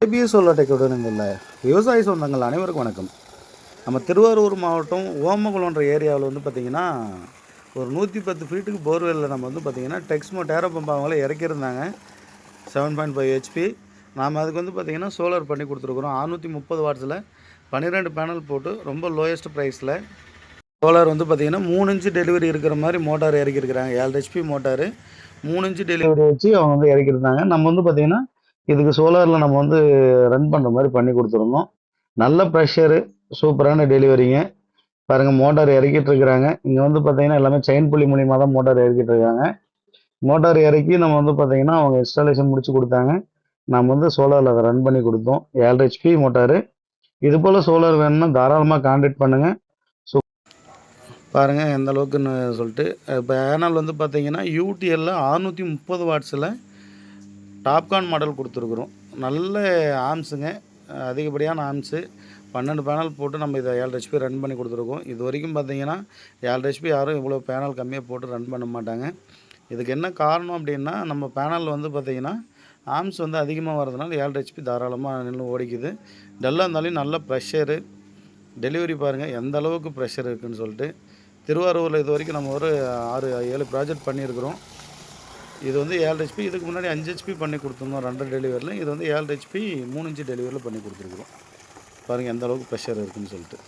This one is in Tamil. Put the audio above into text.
ஏபிஎஸ் சோலார் டெக்குடன் இல்லை விவசாய சொந்தங்கள் அனைவருக்கும் வணக்கம். நம்ம திருவாரூர் மாவட்டம் ஓமகுளம்ன்ற ஏரியாவில் வந்து பார்த்திங்கன்னா ஒரு 110 ஃபீட்டுக்கு போர்வெல்லில் நம்ம வந்து பார்த்திங்கன்னா டெக்ஸ்மோ டேரோ பம்ப் அவங்கள இறக்கியிருந்தாங்க 7.5 HP. நாம் அதுக்கு வந்து பார்த்திங்கன்னா சோலார் பண்ணி கொடுத்துருக்குறோம். 630 வாட்ஸில் 12 பேனல் போட்டு ரொம்ப லோயஸ்ட் ப்ரைஸில் சோலார் வந்து பார்த்திங்கன்னா 3 இன்ச்சு டெலிவரி இருக்கிற மாதிரி மோட்டார் இறக்கியிருக்கிறாங்க. 7 HP மோட்டார் 3 இன்ச்சு டெலிவரி வச்சு அவங்க வந்து இறக்கியிருந்தாங்க. நம்ம வந்து பார்த்திங்கன்னா இதுக்கு சோலாரில் நம்ம வந்து ரன் பண்ணுற மாதிரி பண்ணி கொடுத்துருந்தோம். நல்ல ப்ரெஷரு, சூப்பரான டெலிவரிங்க. பாருங்கள், மோட்டார் இறக்கிட்டு இருக்கிறாங்க. இங்கே வந்து பார்த்தீங்கன்னா எல்லாமே செயின் புள்ளி மூலியமாக தான் மோட்டார் இறக்கிட்டு இருக்காங்க. மோட்டார் இறக்கி நம்ம வந்து பார்த்தீங்கன்னா அவங்க இன்ஸ்டாலேஷன் முடிச்சு கொடுத்தாங்க. நம்ம வந்து சோலாரில் அதை ரன் பண்ணி கொடுத்தோம். 7 HP மோட்டாரு. இது போல் சோலார் வேணும்னா தாராளமாக கான்டாக்ட் பண்ணுங்கள். பாருங்கள் எந்த அளவுக்குன்னு சொல்லிட்டு. பேனல் வந்து பார்த்தீங்கன்னா யூடிஎல்ல 630 வாட்ஸில் டாப்கான் மாடல் கொடுத்துருக்குறோம். நல்ல ஆம்ஸுங்க, அதிகப்படியான ஆம்ஸு. 12 பேனல் போட்டு நம்ம இதை 7 HP ரன் பண்ணி கொடுத்துருக்கோம். இது வரைக்கும் பார்த்தீங்கன்னா 7 HP யாரும் இவ்வளோ பேனல் கம்மியாக போட்டு ரன் பண்ண மாட்டாங்க. இதுக்கு என்ன காரணம் அப்படின்னா, நம்ம பேனல் வந்து பார்த்திங்கன்னா ஆம்ஸ் வந்து அதிகமாக வரதுனால 7 HP தாராளமாக நின்று ஓடிக்குது. டல்லாக இருந்தாலும் நல்ல ப்ரெஷரு டெலிவரி. பாருங்கள் எந்த அளவுக்கு ப்ரெஷர் இருக்குதுன்னு சொல்லிட்டு. திருவாரூரில் இது வரைக்கும் நம்ம ஒரு 6-7 ப்ராஜெக்ட் பண்ணியிருக்கிறோம். இது வந்து 7 HP. இதுக்கு முன்னாடி 5 HP பண்ணி கொடுத்துருந்தோம் 2 டெலிவரியில். இது வந்து 7 HP 3 இன்ச்சு டெலிவரியில் பண்ணி கொடுத்துருக்குறோம். பாருங்கள் எந்த அளவுக்கு ப்ரெஷர் இருக்குதுன்னு சொல்லிட்டு.